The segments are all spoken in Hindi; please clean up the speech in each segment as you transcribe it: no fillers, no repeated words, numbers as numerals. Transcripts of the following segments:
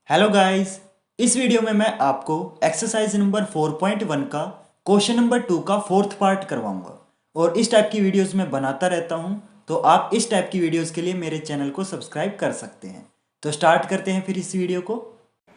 Hello guys. इस वीडियो में मैं आपको एक्सरसाइज नंबर 4.1 का क्वेश्चन नंबर 2 का फोर्थ पार्ट करवाऊंगा और इस टाइप की वीडियोस मैं बनाता रहता हूं, तो आप इस टाइप की वीडियोस के लिए मेरे चैनल को सब्सक्राइब कर सकते हैं। तो स्टार्ट करते हैं फिर इस वीडियो को।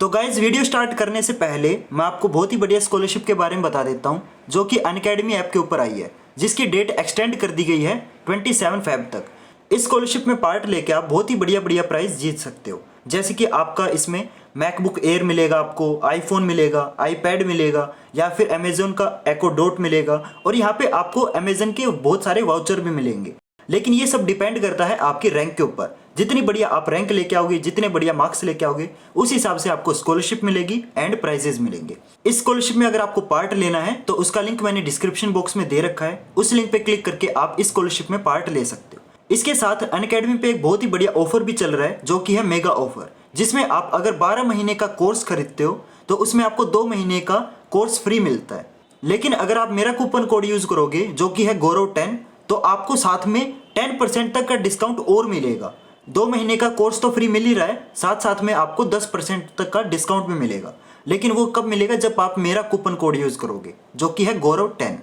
तो गाइस, वीडियो स्टार्ट करने से पहले मैं आपको बहुत ही बढ़िया स्कॉलरशिप के बारे में बता देता हूँ जो कि अनअकैडमी ऐप के ऊपर आई है, जिसकी डेट एक्सटेंड कर दी गई है 27 फेब तक। इस स्कॉलरशिप में पार्ट लेके आप बहुत ही बढ़िया बढ़िया प्राइज जीत सकते हो, जैसे कि आपका इसमें मैकबुक एयर मिलेगा, आपको आईफोन मिलेगा, आईपैड मिलेगा, या फिर अमेजोन का एको डॉट मिलेगा, और यहाँ पे आपको अमेजन के बहुत सारे वाउचर भी मिलेंगे। लेकिन ये सब डिपेंड करता है आपकी रैंक के ऊपर। जितनी बढ़िया आप रैंक लेके आओगे, जितने बढ़िया मार्क्स लेके आओगे, उस हिसाब से आपको स्कॉलरशिप मिलेगी एंड प्राइजेस मिलेंगे। इस स्कॉलरशिप में अगर आपको पार्ट लेना है तो उसका लिंक मैंने डिस्क्रिप्शन बॉक्स में दे रखा है, उस लिंक पे क्लिक करके आप इस स्कॉलरशिप में पार्ट ले सकते हो। इसके साथ अनअकैडमी पे एक बहुत ही बढ़िया ऑफर भी चल रहा है, जो कि है मेगा ऑफर, जिसमें आप अगर 12 महीने का कोर्स खरीदते हो तो उसमें आपको 2 महीने का कोर्स फ्री मिलता है। लेकिन अगर आप मेरा कूपन कोड यूज करोगे, जो कि है गौरव10, तो आपको साथ में 10% तक का डिस्काउंट और मिलेगा। 2 महीने का कोर्स तो फ्री मिल ही रहा है, साथ साथ में आपको 10% तक का डिस्काउंट भी मिलेगा। लेकिन वो कब मिलेगा? जब आप मेरा कूपन कोड यूज करोगे, जो कि है गौरव10।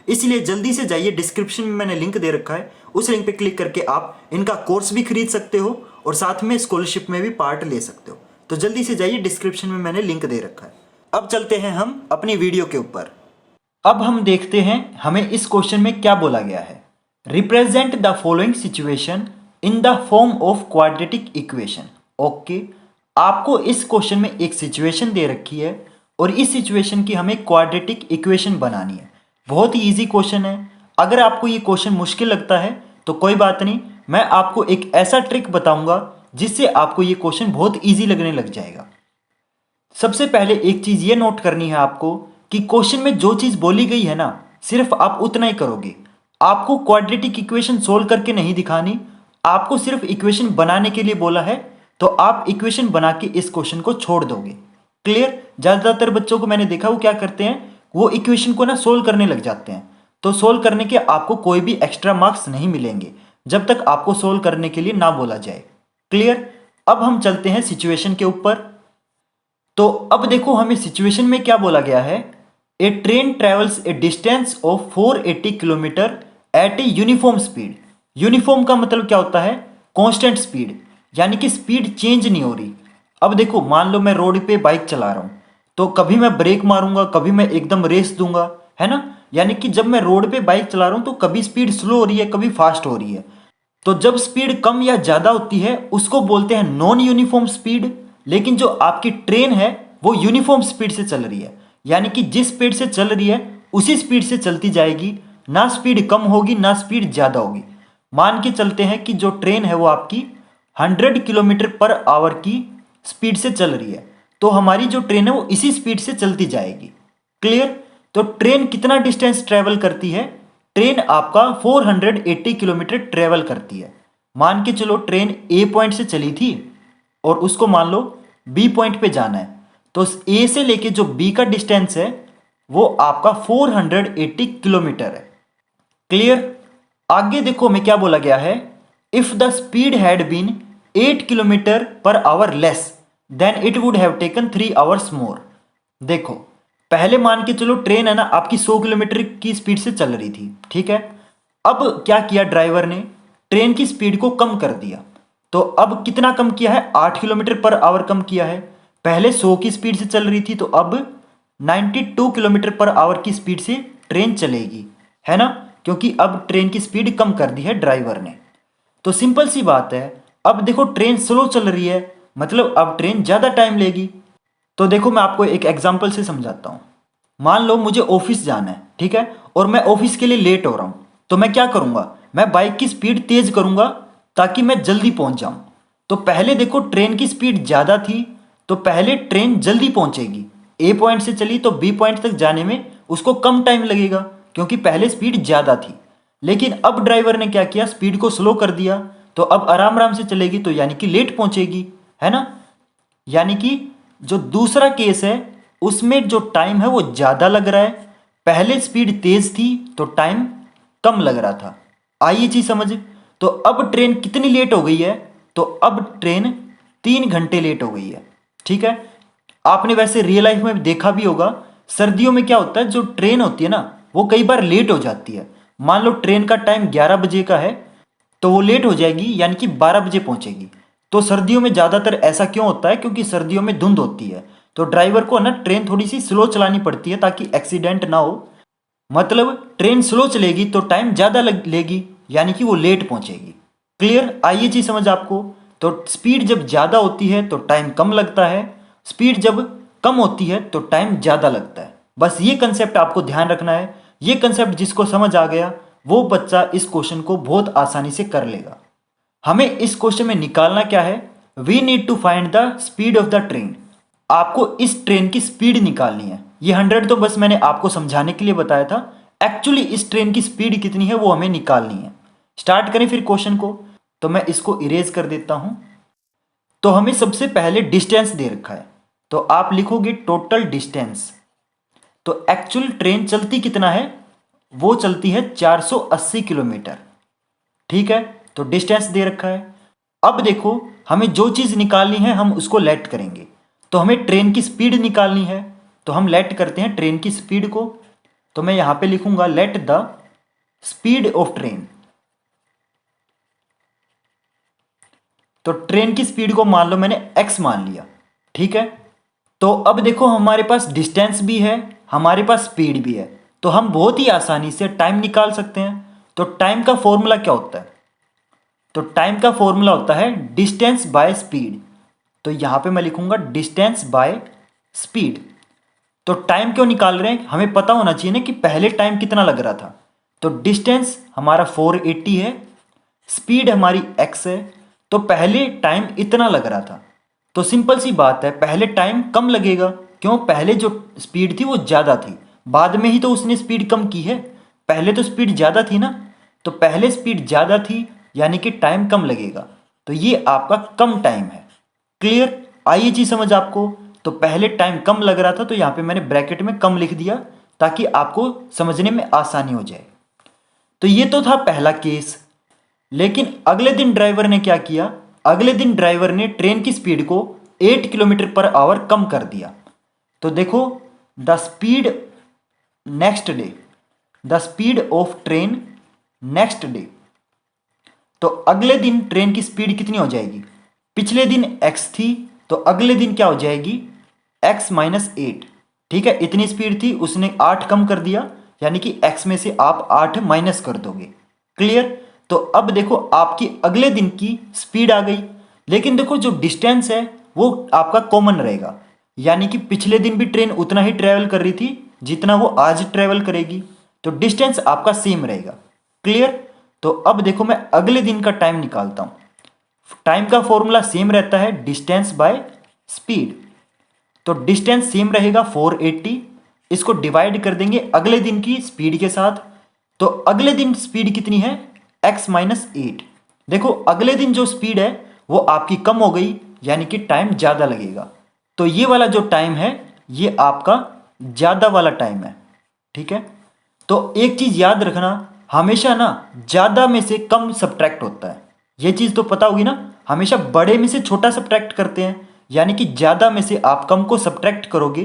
इसलिए जल्दी से जाइए, डिस्क्रिप्शन में मैंने लिंक दे रखा है, उस लिंक पे क्लिक करके आप इनका कोर्स भी खरीद सकते हो और साथ में स्कॉलरशिप में भी पार्ट ले सकते हो। तो जल्दी से जाइए, डिस्क्रिप्शन में मैंने लिंक दे रखा है। अब चलते हैं हम अपनी वीडियो के ऊपर। अब हम देखते हैं हमें इस क्वेश्चन में क्या बोला गया है। Represent the following situation in the form of quadratic equation. Okay, आपको इस क्वेश्चन में एक सिचुएशन दे रखी है और इस सिचुएशन की हमें क्वाड्रेटिक इक्वेशन बनानी है। बहुत ही इजी क्वेश्चन है। अगर आपको ये क्वेश्चन मुश्किल लगता है तो कोई बात नहीं, मैं आपको एक ऐसा ट्रिक बताऊंगा जिससे आपको ये क्वेश्चन बहुत इजी लगने लग जाएगा। सबसे पहले एक चीज ये नोट करनी है आपको कि क्वेश्चन में जो चीज बोली गई है ना, सिर्फ आप उतना ही करोगे। आपको क्वाड्रेटिक इक्वेशन सोल्व करके नहीं दिखानी, आपको सिर्फ इक्वेशन बनाने के लिए बोला है, तो आप इक्वेशन बना के इस क्वेश्चन को छोड़ दोगे। क्लियर? ज्यादातर बच्चों को मैंने देखा वो क्या करते हैं, वो इक्वेशन को ना सोल्व करने लग जाते हैं। तो सोल्व करने के आपको कोई भी एक्स्ट्रा मार्क्स नहीं मिलेंगे जब तक आपको सोल्व करने के लिए ना बोला जाए। क्लियर? अब हम चलते हैं सिचुएशन के ऊपर। तो अब देखो हमें सिचुएशन में क्या बोला गया है। A train travels a distance of 480 kilometre at a uniform speed. Uniform का मतलब क्या होता है? कांस्टेंट स्पीड, यानी कि स्पीड चेंज नहीं हो रही। अब देखो, मान लो मैं रोड पे बाइक चला रहा हूं, तो कभी मैं ब्रेक मारूंगा, कभी मैं एकदम रेस दूंगा, है ना। यानी कि जब मैं रोड पे बाइक चला रहा हूं तो कभी स्पीड स्लो हो रही है, कभी फास्ट हो रही है। तो जब स्पीड कम या ज्यादा होती है उसको बोलते हैं नॉन यूनिफॉर्म स्पीड। लेकिन जो आपकी ट्रेन है वो यूनिफॉर्म स्पीड से चल रही है, यानी कि जिस स्पीड से चल रही है उसी स्पीड से चलती जाएगी, ना स्पीड कम होगी ना स्पीड ज्यादा होगी। मान के चलते हैं कि जो ट्रेन है वो आपकी 100 किलोमीटर पर आवर की स्पीड से चल रही है, तो हमारी जो ट्रेन है वो इसी स्पीड से चलती जाएगी। क्लियर? तो ट्रेन कितना डिस्टेंस ट्रेवल करती है? ट्रेन आपका 480 किलोमीटर ट्रेवल करती है। मान के चलो ट्रेन ए पॉइंट से चली थी और उसको मान लो बी पॉइंट पे जाना है, तो ए से लेके जो बी का डिस्टेंस है वो आपका 480 किलोमीटर है। क्लियर? आगे देखो हमें क्या बोला गया है। If the speed had been 8 kilometre per hour less than it would have taken 3 hours more. देखो, पहले मान के चलो ट्रेन है ना आपकी 100 किलोमीटर की स्पीड से चल रही थी, ठीक है। अब क्या किया ड्राइवर ने? ट्रेन की स्पीड को कम कर दिया। तो अब कितना कम किया है? 8 किलोमीटर पर आवर कम किया है। पहले 100 की स्पीड से चल रही थी, तो अब 92 किलोमीटर पर आवर की स्पीड से ट्रेन चलेगी, है ना, क्योंकि अब ट्रेन की स्पीड कम कर दी है ड्राइवर ने। तो सिंपल सी बात है। अब देखो ट्रेन स्लो चल रही है, मतलब अब ट्रेन ज्यादा टाइम लेगी। तो देखो मैं आपको एक एग्जांपल से समझाता हूँ। मान लो मुझे ऑफिस जाना है, ठीक है, और मैं ऑफिस के लिए लेट हो रहा हूँ, तो मैं क्या करूँगा? मैं बाइक की स्पीड तेज करूँगा ताकि मैं जल्दी पहुँच जाऊँ। तो पहले देखो ट्रेन की स्पीड ज़्यादा थी, तो पहले ट्रेन जल्दी पहुँचेगी। ए पॉइंट से चली तो बी पॉइंट तक जाने में उसको कम टाइम लगेगा, क्योंकि पहले स्पीड ज़्यादा थी। लेकिन अब ड्राइवर ने क्या किया? स्पीड को स्लो कर दिया, तो अब आराम आराम से चलेगी, तो यानी कि लेट पहुँचेगी, है ना। यानी कि जो दूसरा केस है उसमें जो टाइम है वो ज्यादा लग रहा है, पहले स्पीड तेज थी तो टाइम कम लग रहा था। आइए चीज समझ। तो अब ट्रेन कितनी लेट हो गई है? तो अब ट्रेन 3 घंटे लेट हो गई है। ठीक है। आपने वैसे रियल लाइफ में देखा भी होगा, सर्दियों में क्या होता है, जो ट्रेन होती है ना वो कई बार लेट हो जाती है। मान लो ट्रेन का टाइम 11 बजे का है तो वो लेट हो जाएगी, यानी कि 12 बजे पहुंचेगी। तो सर्दियों में ज़्यादातर ऐसा क्यों होता है, क्योंकि सर्दियों में धुंध होती है, तो ड्राइवर को ना ट्रेन थोड़ी सी स्लो चलानी पड़ती है ताकि एक्सीडेंट ना हो। मतलब ट्रेन स्लो चलेगी तो टाइम ज़्यादा लेगी, यानी कि वो लेट पहुंचेगी। क्लियर, आइए चीज समझ आपको। तो स्पीड जब ज़्यादा होती है तो टाइम कम लगता है, स्पीड जब कम होती है तो टाइम ज़्यादा लगता है। बस ये कंसेप्ट आपको ध्यान रखना है। ये कंसेप्ट जिसको समझ आ गया वो बच्चा इस क्वेश्चन को बहुत आसानी से कर लेगा। हमें इस क्वेश्चन में निकालना क्या है, we need to find the speed of the train. आपको इस ट्रेन की स्पीड निकालनी है। ये 100 तो बस मैंने आपको समझाने के लिए बताया था, एक्चुअली इस ट्रेन की स्पीड कितनी है वो हमें निकालनी है। स्टार्ट करें फिर क्वेश्चन को। तो मैं इसको इरेज कर देता हूं। तो हमें सबसे पहले डिस्टेंस दे रखा है, तो आप लिखोगे टोटल डिस्टेंस। तो एक्चुअल ट्रेन चलती कितना है, वो चलती है 480 किलोमीटर। ठीक है, तो डिस्टेंस दे रखा है। अब देखो हमें जो चीज़ निकालनी है हम उसको लेट करेंगे। तो हमें ट्रेन की स्पीड निकालनी है, तो हम लेट करते हैं ट्रेन की स्पीड को। तो मैं यहां पे लिखूंगा let the speed of train. तो ट्रेन की स्पीड को मान लो मैंने x मान लिया। ठीक है, तो अब देखो हमारे पास डिस्टेंस भी है, हमारे पास स्पीड भी है, तो हम बहुत ही आसानी से टाइम निकाल सकते हैं। तो टाइम का फॉर्मूला क्या होता है, तो टाइम का फॉर्मूला होता है डिस्टेंस बाय स्पीड। तो यहां पे मैं लिखूंगा डिस्टेंस बाय स्पीड। तो टाइम क्यों निकाल रहे हैं, हमें पता होना चाहिए ना कि पहले टाइम कितना लग रहा था। तो डिस्टेंस हमारा 480 है, स्पीड हमारी x है, तो पहले टाइम इतना लग रहा था। तो सिंपल सी बात है, पहले टाइम कम लगेगा, क्यों, पहले जो स्पीड थी वो ज़्यादा थी, बाद में ही तो उसने स्पीड कम की है, पहले तो स्पीड ज़्यादा थी ना। तो पहले स्पीड ज़्यादा थी यानी कि टाइम कम लगेगा, तो ये आपका कम टाइम है। क्लियर, आइए चीज समझ आपको। तो पहले टाइम कम लग रहा था तो यहाँ पे मैंने ब्रैकेट में कम लिख दिया ताकि आपको समझने में आसानी हो जाए। तो ये तो था पहला केस। लेकिन अगले दिन ड्राइवर ने क्या किया, अगले दिन ड्राइवर ने ट्रेन की स्पीड को 8 किलोमीटर पर आवर कम कर दिया। तो देखो the speed next day, the speed of train next day. तो अगले दिन ट्रेन की स्पीड कितनी हो जाएगी, पिछले दिन x थी तो अगले दिन क्या हो जाएगी x माइनस 8। ठीक है, इतनी स्पीड थी, उसने 8 कम कर दिया, यानी कि x में से आप 8 माइनस कर दोगे। क्लियर, तो अब देखो आपकी अगले दिन की स्पीड आ गई। लेकिन देखो जो डिस्टेंस है वो आपका कॉमन रहेगा, यानी कि पिछले दिन भी ट्रेन उतना ही ट्रेवल कर रही थी जितना वो आज ट्रेवल करेगी, तो डिस्टेंस आपका सेम रहेगा। क्लियर, तो अब देखो मैं अगले दिन का टाइम निकालता हूं। टाइम का फॉर्मूला सेम रहता है डिस्टेंस बाय स्पीड। तो डिस्टेंस सेम रहेगा 480, इसको डिवाइड कर देंगे अगले दिन की स्पीड के साथ। तो अगले दिन स्पीड कितनी है, x माइनस 8। देखो अगले दिन जो स्पीड है वो आपकी कम हो गई, यानी कि टाइम ज़्यादा लगेगा। तो ये वाला जो टाइम है ये आपका ज़्यादा वाला टाइम है। ठीक है, तो एक चीज़ याद रखना, हमेशा ना ज़्यादा में से कम सब्ट्रैक्ट होता है। ये चीज़ तो पता होगी ना, हमेशा बड़े में से छोटा सब्ट्रैक्ट करते हैं, यानी कि ज़्यादा में से आप कम को सब्ट्रैक्ट करोगे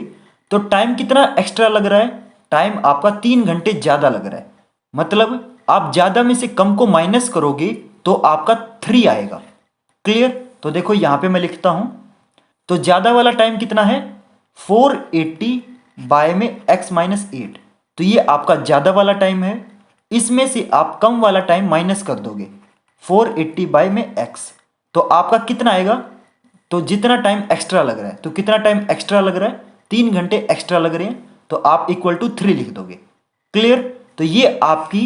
तो टाइम कितना एक्स्ट्रा लग रहा है, टाइम आपका 3 घंटे ज़्यादा लग रहा है। मतलब आप ज़्यादा में से कम को माइनस करोगे तो आपका 3 आएगा। क्लियर, तो देखो यहाँ पे मैं लिखता हूँ। तो ज़्यादा वाला टाइम कितना है, 480 बाय में x माइनस 8। तो ये आपका ज़्यादा वाला टाइम है, इसमें से आप कम वाला टाइम माइनस कर दोगे 480 बाय में x। तो आपका कितना आएगा, तो जितना टाइम एक्स्ट्रा लग रहा है, तो कितना टाइम एक्स्ट्रा लग रहा है, 3 घंटे एक्स्ट्रा लग रहे हैं, तो आप इक्वल टू 3 लिख दोगे। क्लियर, तो ये आपकी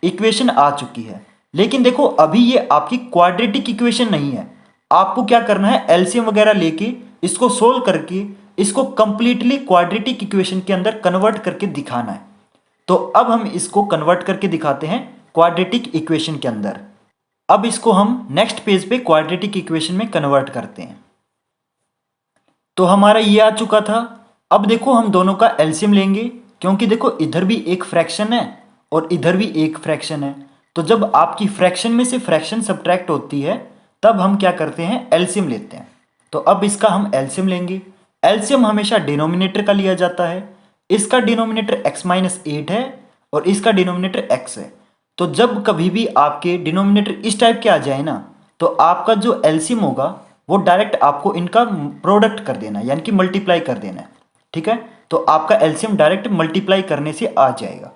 इक्वेशन आ चुकी है। लेकिन देखो अभी ये आपकी क्वाड्रेटिक इक्वेशन नहीं है, आपको क्या करना है, एलसीएम वगैरह लेके इसको सोल्व करके इसको कंप्लीटली क्वाड्रेटिक इक्वेशन के अंदर कन्वर्ट करके दिखाना है। तो अब हम इसको कन्वर्ट करके दिखाते हैं क्वाड्रेटिक इक्वेशन के अंदर। अब इसको हम नेक्स्ट पेज पे क्वाड्रेटिक इक्वेशन में कन्वर्ट करते हैं। तो हमारा ये आ चुका था। अब देखो हम दोनों का एलसीएम लेंगे, क्योंकि देखो इधर भी एक फ्रैक्शन है और इधर भी एक फ्रैक्शन है। तो जब आपकी फ्रैक्शन में से फ्रैक्शन सब्ट्रैक्ट होती है तब हम क्या करते हैं, एलसीएम लेते हैं। तो अब इसका हम एलसीएम लेंगे। एलसीएम हमेशा डिनोमिनेटर का लिया जाता है। इसका डिनोमिनेटर x-8 है और इसका डिनोमिनेटर x है। तो जब कभी भी आपके डिनोमिनेटर इस टाइप के आ जाए ना, तो आपका जो एलसीएम होगा वो डायरेक्ट आपको इनका प्रोडक्ट कर देना है, यानी कि मल्टीप्लाई कर देना है। ठीक है, तो आपका एलसीएम डायरेक्ट मल्टीप्लाई करने से आ जाएगा।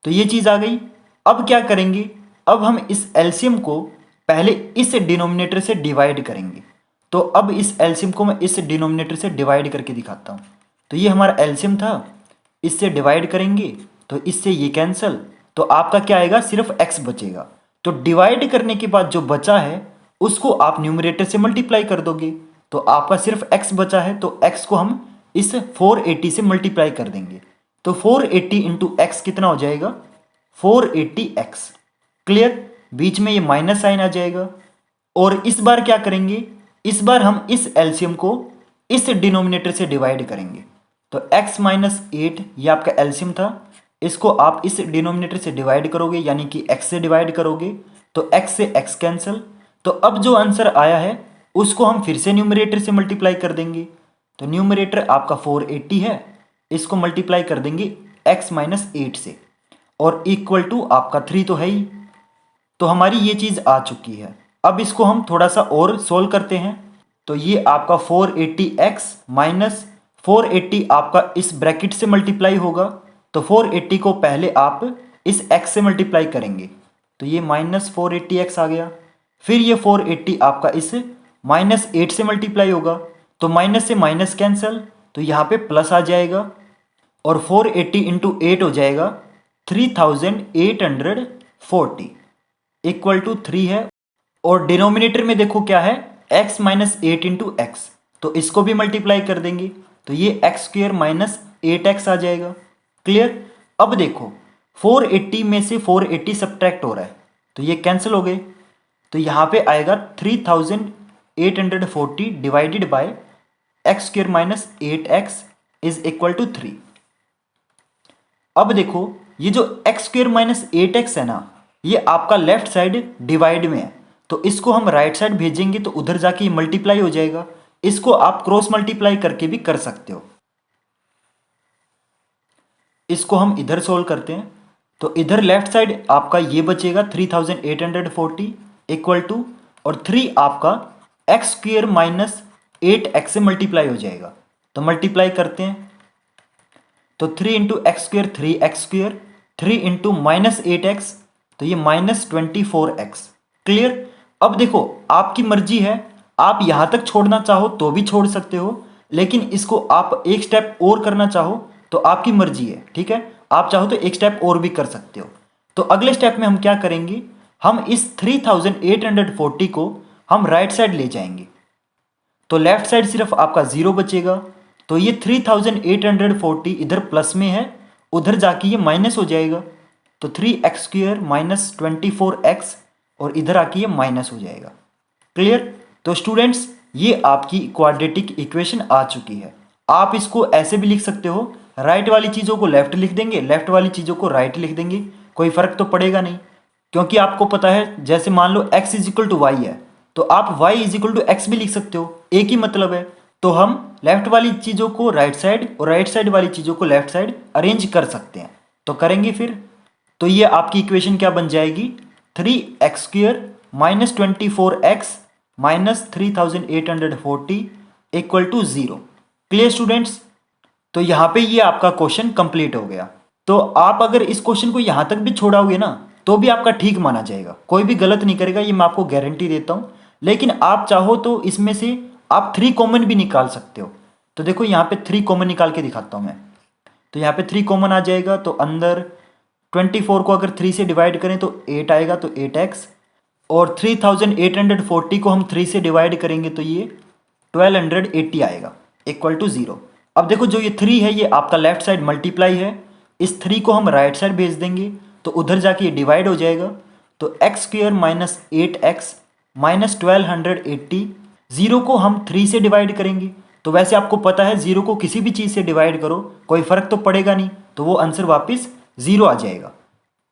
तो ये चीज़ आ गई। अब क्या करेंगे, अब हम इस एलसीएम को पहले इस डिनोमिनेटर से डिवाइड करेंगे। तो अब इस एलसीएम को मैं इस डिनोमिनेटर से डिवाइड करके दिखाता हूँ। तो ये हमारा एलसीएम था, इससे डिवाइड करेंगे तो इससे ये कैंसिल, तो आपका क्या आएगा, सिर्फ x बचेगा। तो डिवाइड करने के बाद जो बचा है उसको आप न्यूमरेटर से मल्टीप्लाई कर दोगे, तो आपका सिर्फ x बचा है, तो x को हम इस 480 से मल्टीप्लाई कर देंगे। तो 480 इंटू एक्स कितना हो जाएगा, 480x। क्लियर, बीच में ये माइनस साइन आ जाएगा। और इस बार क्या करेंगे, इस बार हम इस एलसीएम को इस डिनोमिनेटर से डिवाइड करेंगे। तो x-8 ये आपका एलसीएम था, इसको आप इस डिनोमिनेटर से डिवाइड करोगे, यानी कि x से डिवाइड करोगे, तो x से x कैंसिल। तो अब जो आंसर आया है उसको हम फिर से न्यूमरेटर से मल्टीप्लाई कर देंगे। तो न्यूमरेटर आपका 480 है, इसको मल्टीप्लाई कर देंगे x-8 से, और इक्वल टू आपका 3 तो है ही। तो हमारी ये चीज़ आ चुकी है। अब इसको हम थोड़ा सा और सोल्व करते हैं। तो ये आपका 480x माइनस 480 आपका इस ब्रैकेट से मल्टीप्लाई होगा, तो 480 को पहले आप इस x से मल्टीप्लाई करेंगे, तो ये माइनस 480x आ गया। फिर ये 480 आपका इस -8 से मल्टीप्लाई होगा, तो माइनस से माइनस कैंसिल, तो यहाँ पे प्लस आ जाएगा, और 480 इंटू 8 हो जाएगा 3840 इक्वल टू 3 है। और डिनोमिनेटर में देखो क्या है, x-8 इंटू एक्स, तो इसको भी मल्टीप्लाई कर देंगे, तो ये x² माइनस 8x आ जाएगा। क्लियर। अब देखो 480 में से 480 सब्ट्रैक्ट हो रहा है, तो ये कैंसिल हो गए, तो यहाँ पे आएगा 3840 divided by x² minus 8x is equal to 3। अब देखो ये जो x² माइनस 8x है ना, ये आपका लेफ्ट साइड डिवाइड में है, तो इसको हम राइट साइड भेजेंगे तो उधर जाके मल्टीप्लाई हो जाएगा। इसको आप क्रॉस मल्टीप्लाई करके भी कर सकते हो। इसको हम इधर सोल्व करते हैं, तो इधर लेफ्ट साइड आपका ये बचेगा 3840 इक्वल टू, और 3 आपका x² माइनस 8x से मल्टीप्लाई हो जाएगा, तो मल्टीप्लाई करते हैं, तो 3 into x² 3x², 3 into minus 8x, तो ये माइनस 24x। क्लियर। अब देखो आपकी मर्जी है, आप यहां तक छोड़ना चाहो तो भी छोड़ सकते हो, लेकिन इसको आप एक स्टेप और करना चाहो तो आपकी मर्जी है। ठीक है, आप चाहो तो एक स्टेप और भी कर सकते हो। तो अगले स्टेप में हम क्या करेंगे, हम इस 3840 को हम राइट साइड ले जाएंगे, तो लेफ्ट साइड सिर्फ आपका 0 बचेगा, तो ये 3840 इधर प्लस में है, उधर जाके ये माइनस हो जाएगा, तो 3x² माइनस 24x, और इधर आके ये माइनस हो जाएगा। क्लियर। तो स्टूडेंट्स ये आपकी क्वाड्रेटिक इक्वेशन आ चुकी है। आप इसको ऐसे भी लिख सकते हो, राइट वाली चीज़ों को लेफ्ट लिख देंगे, लेफ्ट वाली चीज़ों को राइट लिख देंगे, कोई फर्क तो पड़ेगा नहीं, क्योंकि आपको पता है जैसे मान लो x is equal to y है, तो आप y is equal to x भी लिख सकते हो, एक ही मतलब है। तो हम लेफ्ट वाली चीज़ों को राइट साइड और राइट साइड वाली चीज़ों को लेफ्ट साइड अरेंज कर सकते हैं, तो करेंगे फिर। तो ये आपकी इक्वेशन क्या बन जाएगी, 3x² minus 24x minus 3840 equal to 0। Clear students. तो यहाँ पे ये आपका क्वेश्चन कंप्लीट हो गया। तो आप अगर इस क्वेश्चन को यहाँ तक भी छोड़ाओगे ना, तो भी आपका ठीक माना जाएगा, कोई भी गलत नहीं करेगा, ये मैं आपको गारंटी देता हूँ। लेकिन आप चाहो तो इसमें से आप 3 कॉमन भी निकाल सकते हो। तो देखो यहाँ पे 3 कॉमन निकाल के दिखाता हूँ मैं। तो यहाँ पे 3 कॉमन आ जाएगा, तो अंदर 24 को अगर 3 से डिवाइड करें तो 8 आएगा, तो 8x, और 3840 को हम 3 से डिवाइड करेंगे तो ये 1280 आएगा इक्वल टू 0। अब देखो जो ये 3 है ये आपका लेफ्ट साइड मल्टीप्लाई है, इस 3 को हम राइट साइड भेज देंगे तो उधर जाके ये डिवाइड हो जाएगा, तो x² माइनस 8x माइनस 1280, 0 को हम 3 से डिवाइड करेंगे, तो वैसे आपको पता है 0 को किसी भी चीज़ से डिवाइड करो कोई फ़र्क तो पड़ेगा नहीं, तो वो आंसर वापस 0 आ जाएगा।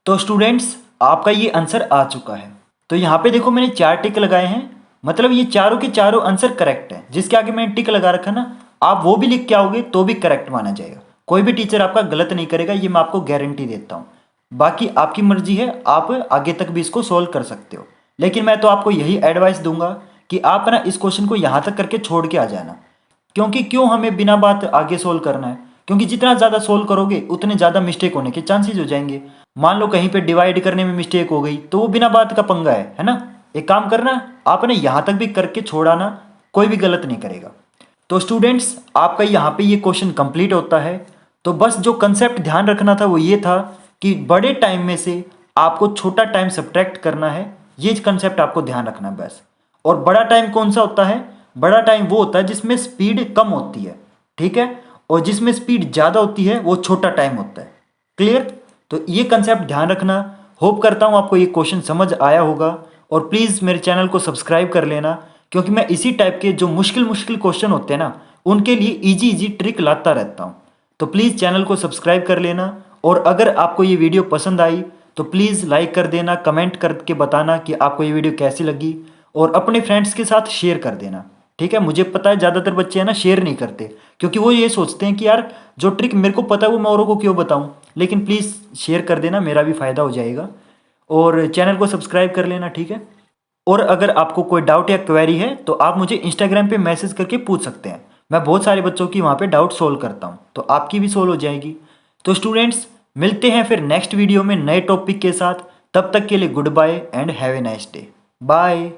तो स्टूडेंट्स आपका ये आंसर आ चुका है। तो यहाँ पे देखो मैंने 4 टिक लगाए हैं, मतलब ये चारों के चारों आंसर करेक्ट है। जिसके आगे मैंने टिक लगा रखा ना, आप वो भी लिख के आओगे तो भी करेक्ट माना जाएगा। कोई भी टीचर आपका गलत नहीं करेगा, ये मैं आपको गारंटी देता हूँ। बाकी आपकी मर्जी है, आप आगे तक भी इसको सोल्व कर सकते हो। लेकिन मैं तो आपको यही एडवाइस दूंगा कि आप ना इस क्वेश्चन को यहाँ तक करके छोड़ के आ जाना। क्योंकि क्यों हमें बिना बात आगे सोल्व करना है? क्योंकि जितना ज़्यादा सोल्व करोगे उतने ज़्यादा मिस्टेक होने के चांसेस हो जाएंगे। मान लो कहीं पे डिवाइड करने में मिस्टेक हो गई तो वो बिना बात का पंगा है ना। एक काम करना, आपने यहाँ तक भी करके छोड़ाना, कोई भी गलत नहीं करेगा। तो स्टूडेंट्स, आपका यहाँ पे ये क्वेश्चन कंप्लीट होता है। तो बस जो कंसेप्ट ध्यान रखना था वो ये था कि बड़े टाइम में से आपको छोटा टाइम सब्ट्रैक्ट करना है। ये कंसेप्ट आपको ध्यान रखना है बस। और बड़ा टाइम कौन सा होता है? बड़ा टाइम वो होता है जिसमें स्पीड कम होती है, ठीक है। और जिसमें स्पीड ज़्यादा होती है वो छोटा टाइम होता है। क्लियर? तो ये कंसेप्ट ध्यान रखना। होप करता हूँ आपको ये क्वेश्चन समझ आया होगा। और प्लीज़ मेरे चैनल को सब्सक्राइब कर लेना, क्योंकि मैं इसी टाइप के जो मुश्किल मुश्किल क्वेश्चन होते हैं ना, उनके लिए इजी इजी ट्रिक लाता रहता हूँ। तो प्लीज़ चैनल को सब्सक्राइब कर लेना। और अगर आपको ये वीडियो पसंद आई तो प्लीज़ लाइक कर देना, कमेंट करके बताना कि आपको ये वीडियो कैसी लगी, और अपने फ्रेंड्स के साथ शेयर कर देना, ठीक है। मुझे पता है ज़्यादातर बच्चे हैं ना शेयर नहीं करते, क्योंकि वो ये सोचते हैं कि यार जो ट्रिक मेरे को पता है वो मैं औरों को क्यों बताऊं। लेकिन प्लीज़ शेयर कर देना, मेरा भी फ़ायदा हो जाएगा। और चैनल को सब्सक्राइब कर लेना, ठीक है। और अगर आपको कोई डाउट या क्वेरी है तो आप मुझे इंस्टाग्राम पे मैसेज करके पूछ सकते हैं। मैं बहुत सारे बच्चों की वहाँ पे डाउट सोल्व करता हूँ, तो आपकी भी सोल्व हो जाएगी। तो स्टूडेंट्स, मिलते हैं फिर नेक्स्ट वीडियो में नए टॉपिक के साथ। तब तक के लिए good bye and have a nice day. Bye.